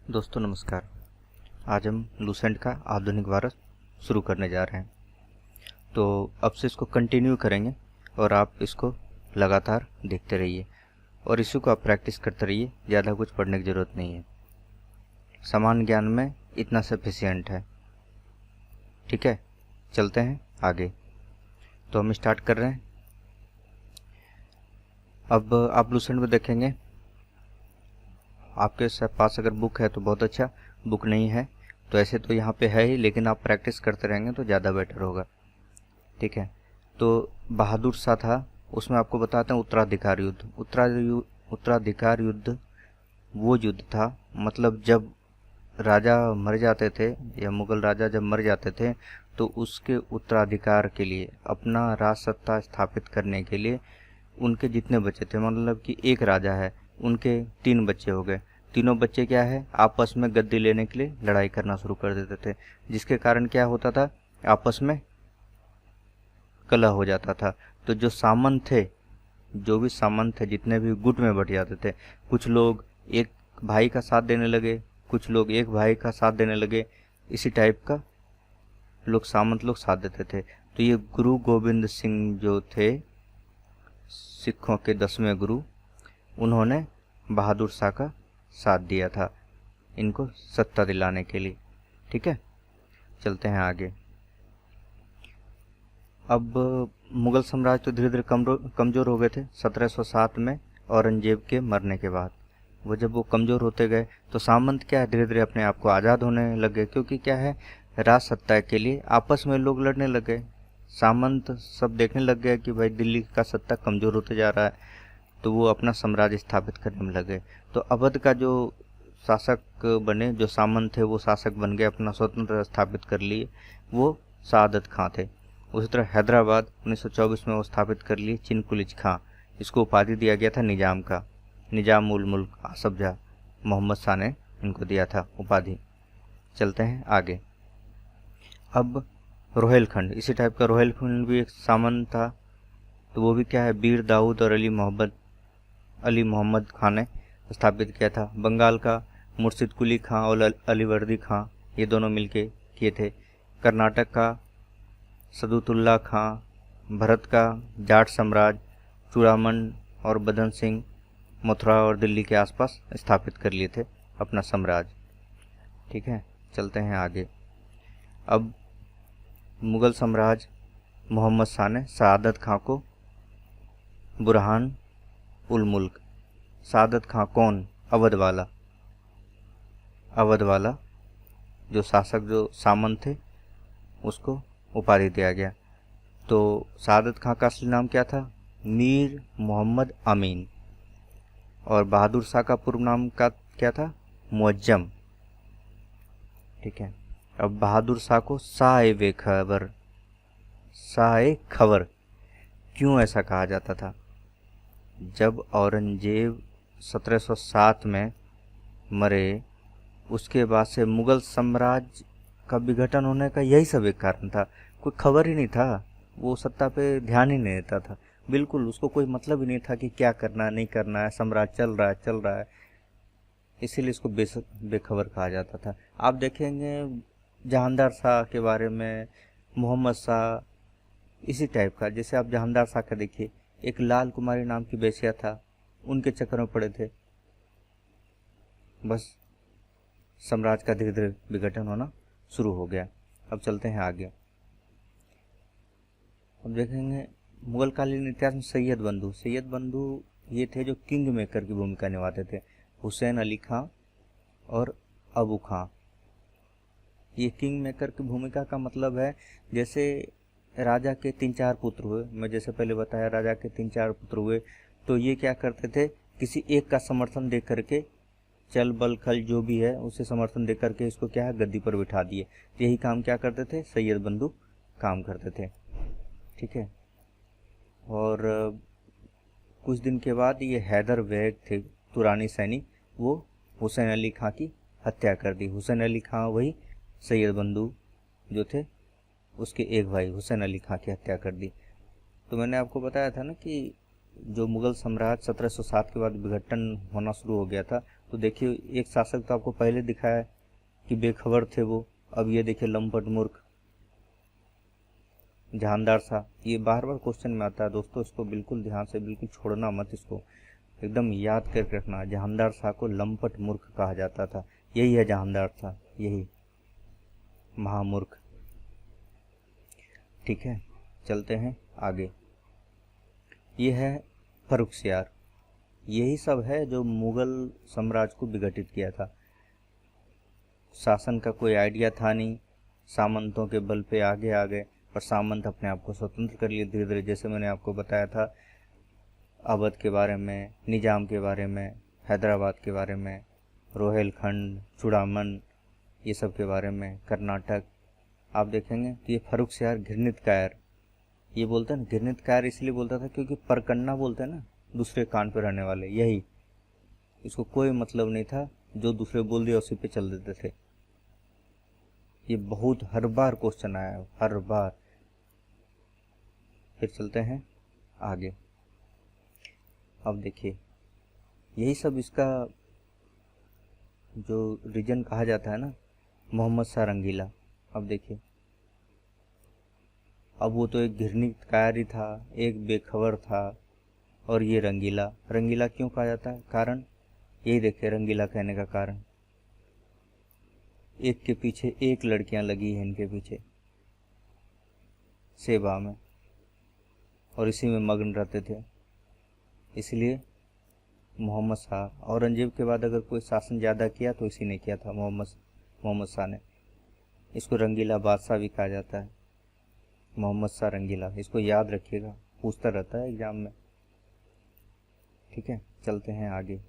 दोस्तों नमस्कार। आज हम लूसेंट का आधुनिक भारत शुरू करने जा रहे हैं, तो अब से इसको कंटिन्यू करेंगे और आप इसको लगातार देखते रहिए और इसी को आप प्रैक्टिस करते रहिए। ज़्यादा कुछ पढ़ने की ज़रूरत नहीं है, सामान्य ज्ञान में इतना सफिशिएंट है। ठीक है, चलते हैं आगे। तो हम स्टार्ट कर रहे हैं। अब आप लूसेंट में देखेंगे, आपके पास अगर बुक है तो बहुत अच्छा, बुक नहीं है तो ऐसे तो यहाँ पे है ही, लेकिन आप प्रैक्टिस करते रहेंगे तो ज़्यादा बेटर होगा। ठीक है, तो बहादुर शाह था, उसमें आपको बताते हैं उत्तराधिकार युद्ध। उत्तराधिकार युद्ध वो युद्ध था, मतलब जब राजा मर जाते थे या मुगल राजा जब मर जाते थे तो उसके उत्तराधिकार के लिए, अपना राज सत्ता स्थापित करने के लिए उनके जितने बच्चे थे, मतलब कि एक राजा है, उनके 3 बच्चे हो गए। तीनों बच्चे क्या है, आपस में गद्दी लेने के लिए लड़ाई करना शुरू कर देते थे, जिसके कारण क्या होता था, आपस में कलह हो जाता था। तो जो सामंत थे, जो भी सामंत थे, जितने भी गुट में बट जाते थे, कुछ लोग एक भाई का साथ देने लगे, कुछ लोग एक भाई का साथ देने लगे, इसी टाइप का लोग सामंत लोग साथ देते थे। तो ये गुरु गोविंद सिंह जो थे, सिखों के 10वें गुरु, उन्होंने बहादुर शाह का साथ दिया था इनको सत्ता दिलाने के लिए। ठीक है, चलते हैं आगे। अब मुगल साम्राज्य तो धीरे धीरे कमज़ोर हो गए थे 1707 में औरंगजेब के मरने के बाद। जब वो कमज़ोर होते गए तो सामंत क्या है, धीरे धीरे अपने आप को आज़ाद होने लगे, क्योंकि क्या है, राज सत्ता के लिए आपस में लोग लड़ने लग गए। सामंत सब देखने लग गए कि भाई दिल्ली का सत्ता कमज़ोर होते जा रहा है, तो वो अपना साम्राज्य स्थापित करने में लगे। तो अवध का जो शासक बने, जो सामंत थे वो शासक बन गए, अपना स्वतंत्र स्थापित कर लिए, वो सादत खां थे। उसी तरह हैदराबाद 1924 में वो स्थापित कर लिए चिनकुलिज खां, इसको उपाधि दिया गया था निजाम का, निजाम उल मुल्क आसफ जाह मोहम्मद शाह ने इनको दिया था उपाधि। चलते हैं आगे। अब रोहेलखंड, इसी टाइप का रोहेलखंड भी एक सामंत था, तो वो भी क्या है, वीर दाऊद और अली मोहम्मद खान ने स्थापित किया था। बंगाल का मुर्शिद कुली खां और अलीवर्दी खां, ये दोनों मिलके किए थे। कर्नाटक का सदुतुल्ला खां, भरत का जाट साम्राज्य चूड़ामन और बदन सिंह मथुरा और दिल्ली के आसपास स्थापित कर लिए थे अपना साम्राज्य। ठीक है, चलते हैं आगे। अब मुगल साम्राज्य मोहम्मद शाह ने सादत खां को बुरहान उल मुल्क, सादत खां कौन, अवध वाला जो शासक, जो सामंत थे, उसको उपाधि दिया गया। तो सादत खां का असली नाम क्या था, मीर मोहम्मद अमीन, और बहादुर शाह का पूर्व नाम का क्या था, मुअज्जम। ठीक है, अब बहादुर शाह को शाह खबर क्यों ऐसा कहा जाता था, जब औरंगजेब 1707 में मरे, उसके बाद से मुगल साम्राज्य का विघटन होने का यही सब एक कारण था। कोई खबर ही नहीं था, वो सत्ता पे ध्यान ही नहीं देता था, बिल्कुल उसको कोई मतलब ही नहीं था कि क्या करना है नहीं करना है, साम्राज्य चल रहा है, इसीलिए इसको बेखबर कहा जाता था। आप देखेंगे जहांदार शाह के बारे में, मोहम्मद शाह, इसी टाइप का, जैसे आप जहांदार शाह का देखिए, एक लाल कुमारी नाम की बेसिया था, उनके चक्कर में पड़े थे, बस साम्राज्य का धीरे धीरे विघटन होना शुरू हो गया। अब चलते हैं आगे। अब देखेंगे मुगलकालीन इतिहास में सैयद बंधु ये थे जो किंग मेकर की भूमिका निभाते थे, हुसैन अली खां और अबू खां। ये किंग मेकर की भूमिका का मतलब है, जैसे राजा के 3-4 पुत्र हुए, मैं जैसे पहले बताया राजा के 3-4 पुत्र हुए, तो ये क्या करते थे, किसी एक का समर्थन दे करके, चल बल खल जो भी है उसे समर्थन दे करके इसको क्या है, गद्दी पर बिठा दिए। यही काम क्या करते थे, सैयद बंधु काम करते थे। ठीक है, और कुछ दिन के बाद ये हैदर बेग थे, तुरानी सैनिक, वो हुसैन अली खां की हत्या कर दी। हुसैन अली खां वही सैयद बंधु जो थे, उसके एक भाई हुसैन अली खां की हत्या कर दी। तो मैंने आपको बताया था ना कि जो मुगल साम्राज्य 1707 के बाद विघटन होना शुरू हो गया था, तो देखिए एक शासक तो आपको पहले दिखाया कि बेखबर थे वो, अब ये देखिए लंपट मूर्ख जहानदार सा। ये बार बार क्वेश्चन में आता है दोस्तों, इसको बिल्कुल ध्यान से बिल्कुल छोड़ना मत, इसको एकदम याद करके रखना। जहानदार शाह को लंपट मूर्ख कहा जाता था, यही है जहानदार शाह, यही महामूर्ख। ठीक है, चलते हैं आगे। ये है फर्रुखसियार, यही सब है जो मुगल साम्राज्य को विघटित किया था। शासन का कोई आइडिया था नहीं, सामंतों के बल पे आगे आ गए, पर सामंत अपने आप को स्वतंत्र कर लिए धीरे धीरे। जैसे मैंने आपको बताया था अवध के बारे में, निजाम के बारे में, हैदराबाद के बारे में, रोहेलखंड, चूड़ामन, ये सब के बारे में, कर्नाटक। आप देखेंगे तो ये फर्रुखसियार घृणित कायर, ये बोलते हैं ना घृणित कायर, इसलिए बोलता था क्योंकि परकन्ना बोलते हैं ना, दूसरे कान पे रहने वाले, यही। इसको कोई मतलब नहीं था, जो दूसरे बोल दिया उसी पे चल देते थे। ये बहुत हर बार क्वेश्चन आया, हर बार। फिर चलते हैं आगे। अब देखिए यही सब इसका जो रीजन कहा जाता है ना, मोहम्मद शाह रंगीला। अब देखिए, अब वो तो एक घृणित कायर था, एक बेखबर था, और ये रंगीला। रंगीला क्यों कहा जाता है? कारण यही देखिए, रंगीला कहने का कारण, एक के पीछे एक लड़कियां लगी हैं इनके पीछे सेवा में, और इसी में मग्न रहते थे। इसलिए मोहम्मद शाह, औरंगजेब के बाद अगर कोई शासन ज़्यादा किया तो इसी ने किया था, मोहम्मद शाह ने। इसको रंगीला बादशाह भी कहा जाता है, मोहम्मद शाह रंगीला। इसको याद रखिएगा, पूछता रहता है एग्जाम में। ठीक है, चलते हैं आगे।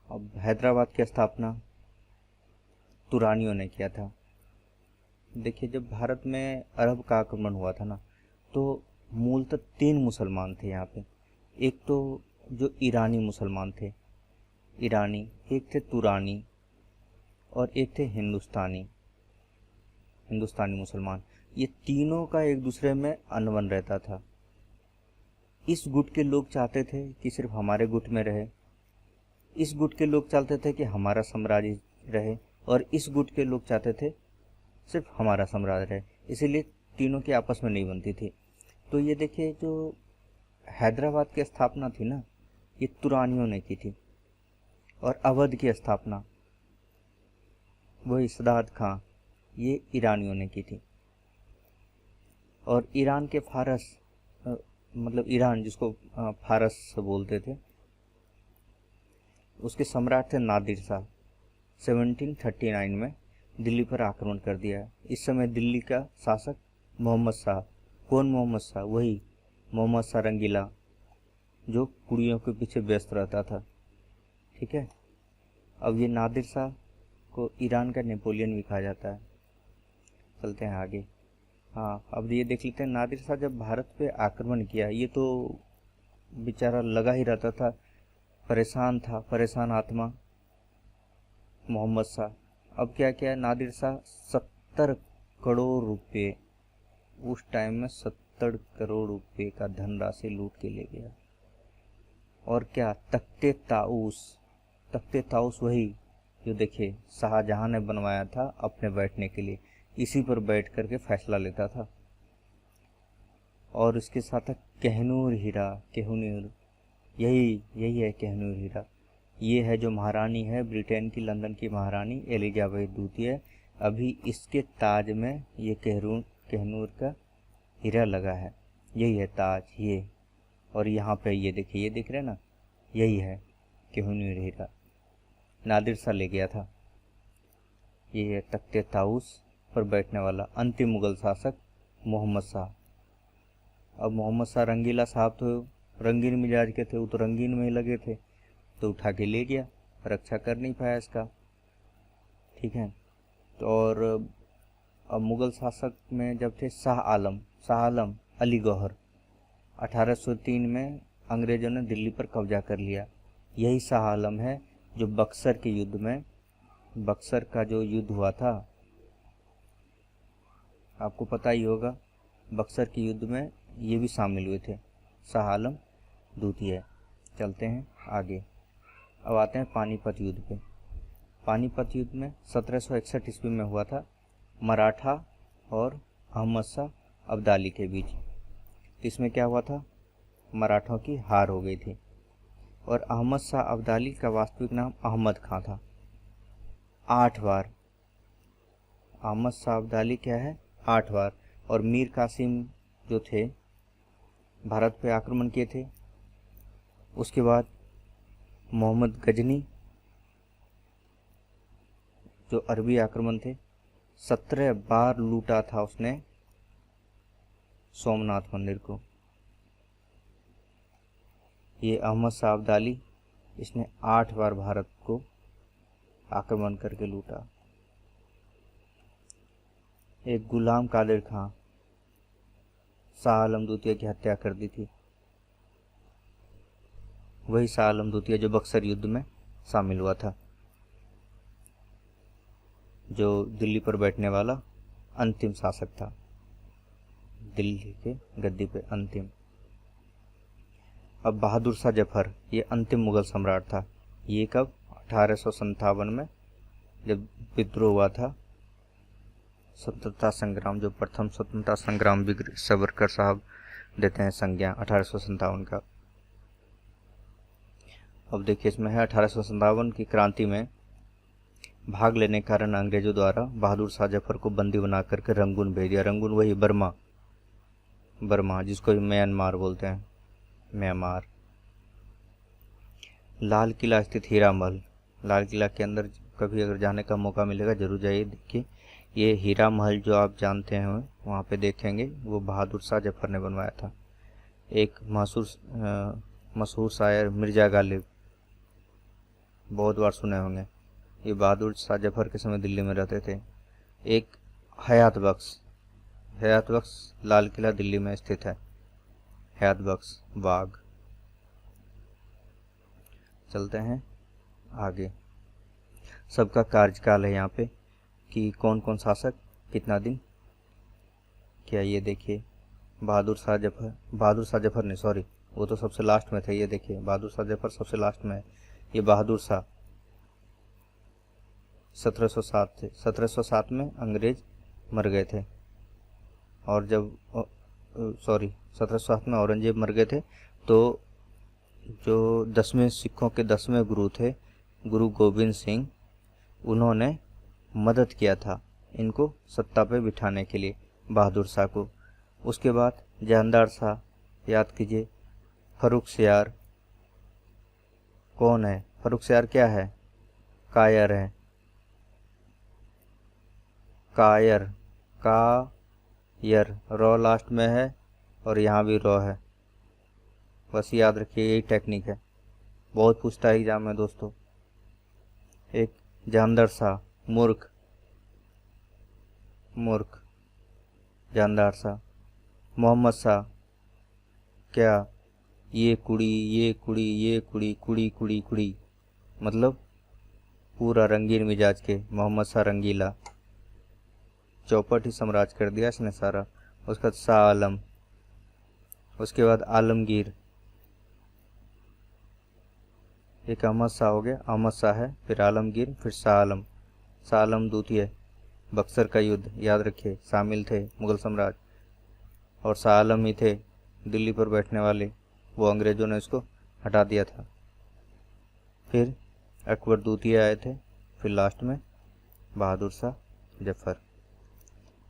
अब हैदराबाद की स्थापना तुरानियों ने किया था। देखिए जब भारत में अरब का आक्रमण हुआ था ना, तो मूलतः 3 मुसलमान थे यहाँ पे। एक तो जो ईरानी मुसलमान थे, ईरानी, एक थे तुरानी, और एक थे हिंदुस्तानी मुसलमान। ये तीनों का एक दूसरे में अनबन रहता था। इस गुट के लोग चाहते थे कि सिर्फ हमारे गुट में रहे, इस गुट के लोग चाहते थे कि हमारा साम्राज्य रहे, और इस गुट के लोग चाहते थे सिर्फ हमारा साम्राज्य रहे। इसीलिए तीनों की आपस में नहीं बनती थी। तो ये देखिए जो हैदराबाद की स्थापना थी ना, ये तुरानियों ने की थी, और अवध की स्थापना वही सदात खां, ये ईरानियों ने की थी। और ईरान के फारस, मतलब ईरान जिसको फारस बोलते थे, उसके सम्राट थे नादिर शाह। 1739 में दिल्ली पर आक्रमण कर दिया। इस समय दिल्ली का शासक मोहम्मद शाह। कौन मोहम्मद शाह? वही मोहम्मद शाह रंगीला, जो कुड़ियों के पीछे व्यस्त रहता था। ठीक है, अब ये नादिर शाह को ईरान का नेपोलियन भी कहा जाता है। चलते हैं आगे। हाँ, अब ये देख लेते हैं, नादिर शाह जब भारत पे आक्रमण किया, ये तो बेचारा लगा ही रहता था, परेशान था, परेशान आत्मा मोहम्मद शाह। अब क्या किया नादिर शाह? 70 करोड़ रुपए, उस टाइम में 70 करोड़ रुपए का धनराशि लूट के ले गया। और क्या, तख्ते ताऊस वही जो देखिए शाहजहां ने बनवाया था अपने बैठने के लिए, इसी पर बैठ करके फैसला लेता था। और इसके साथ कहनूर हीरा, कहनूर, यही है कहनूर हीरा। ये है जो महारानी है ब्रिटेन की, लंदन की महारानी एलिजाबेथ द्वितीय। अभी इसके ताज में ये कहनूर का हीरा लगा है, यही है ताज ये। और यहाँ पे ये देखिए, ये दिख रहे हैं ना, यही है कहनूर हीरा, नादिर शाह ले गया था। ये है तख्ते ताऊस पर बैठने वाला अंतिम मुगल शासक मोहम्मद शाह। अब मोहम्मद शाह रंगीला साहब तो रंगीन मिजाज के थे, वो तो रंगीन में ही लगे थे, तो उठा के ले गया, रक्षा कर नहीं पाया इसका। ठीक है, तो और अब मुगल शासक में जब थे शाह आलम अली गौहर, 1803 में अंग्रेजों ने दिल्ली पर कब्जा कर लिया। यही शाह आलम है जो बक्सर के युद्ध में, बक्सर का जो युद्ध हुआ था आपको पता ही होगा, बक्सर के युद्ध में ये भी शामिल हुए थे, शाह आलम द्वितीय। चलते हैं आगे अब आते हैं पानीपत युद्ध पे। पानीपत युद्ध में 1761 ईस्वी में हुआ था, मराठा और अहमद शाह अब्दाली के बीच। इसमें क्या हुआ था, मराठों की हार हो गई थी और अहमद शाह अब्दाली का वास्तविक नाम अहमद खां था। 8 बार अहमद शाह अब्दाली क्या है, 8 बार। और मीर कासिम जो थे भारत पे आक्रमण किए थे। उसके बाद मोहम्मद गजनी जो अरबी आक्रमण थे, 17 बार लूटा था उसने सोमनाथ मंदिर को। ये अहमद शाह अब्दाली, इसने 8 बार भारत को आक्रमण करके लूटा। एक गुलाम कादिर खां, शाह आलम द्वितीय की हत्या कर दी थी। वही शाह आलम द्वितीय जो बक्सर युद्ध में शामिल हुआ था, जो दिल्ली पर बैठने वाला अंतिम शासक था, दिल्ली के गद्दी पे अंतिम। अब बहादुर शाह जफर, ये अंतिम मुगल सम्राट था। ये कब, 1857 में जब विद्रोह हुआ था, स्वतंत्रता संग्राम, जो प्रथम स्वतंत्रता संग्राम वीर सावरकर साहब देते हैं संज्ञा 1857 का। अब देखिए इसमें है 1857 की क्रांति में भाग लेने के कारण अंग्रेजों द्वारा बहादुर शाह जफर को बंदी बना करके रंगून भेज दिया। रंगून वही बर्मा जिसको म्यांमार बोलते हैं, म्यांमार। लाल किला स्थित हीरा महल, लाल किला के अंदर कभी अगर जाने का मौका मिलेगा जरूर जाइए। देखिए ये हीरा महल जो आप जानते हैं वहाँ पे देखेंगे, वो बहादुर शाह जफर ने बनवाया था। एक मशहूर शायर मिर्जा गालिब, बहुत बार सुने होंगे, ये बहादुर शाह जफर के समय दिल्ली में रहते थे। एक हयात बख्श लाल किला दिल्ली में स्थित है, हयात बख्श बाग। चलते हैं आगे। सबका कार्यकाल है यहाँ पे कि कौन कौन शासक कितना दिन क्या। ये देखिए बहादुर शाह जफर ने, सॉरी वो तो सबसे लास्ट में थे। ये देखिए बहादुर शाह जफर सबसे लास्ट में है। ये बहादुर शाह 1707 थे। 1707 में अंग्रेज मर गए थे, और जब 1707 में औरंगजेब मर गए थे, तो जो 10वें सिखों के 10वें गुरु थे, गुरु गोविंद सिंह, उन्होंने मदद किया था इनको सत्ता पे बिठाने के लिए, बहादुर शाह को। उसके बाद जानदार शाह, याद कीजिए। फर्रुख सियार कौन है, फर्रुख सियार क्या है, कायर है, कायर रॉ लास्ट में है और यहाँ भी रॉ है, बस याद रखिए, यही टेक्निक है, बहुत पूछता है एग्जाम में दोस्तों। एक जानदार शाह, मूर्ख जानदार शाह। मोहम्मद शाह क्या, ये कुड़ी, मतलब पूरा रंगीन मिजाज के, मोहम्मद शाह रंगीला, चौपट ही साम्राज्य कर दिया इसने सारा। उसके बाद शाह आलम, उसके बाद आलमगीर। एक अहमद शाह हो गया, अहमद शाह है, फिर आलमगीर, फिर शाह आलम द्वितीय। बक्सर का युद्ध याद रखिए, शामिल थे मुगल साम्राज्य, और शाह आलम ही थे दिल्ली पर बैठने वाले, वो अंग्रेजों ने इसको हटा दिया था। फिर अकबर द्वितीय आए थे, फिर लास्ट में बहादुर शाह जफर।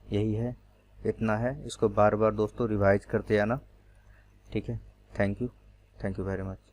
यही है, इतना है। इसको बार बार दोस्तों रिवाइज करते आना, ठीक है। Thank you very much.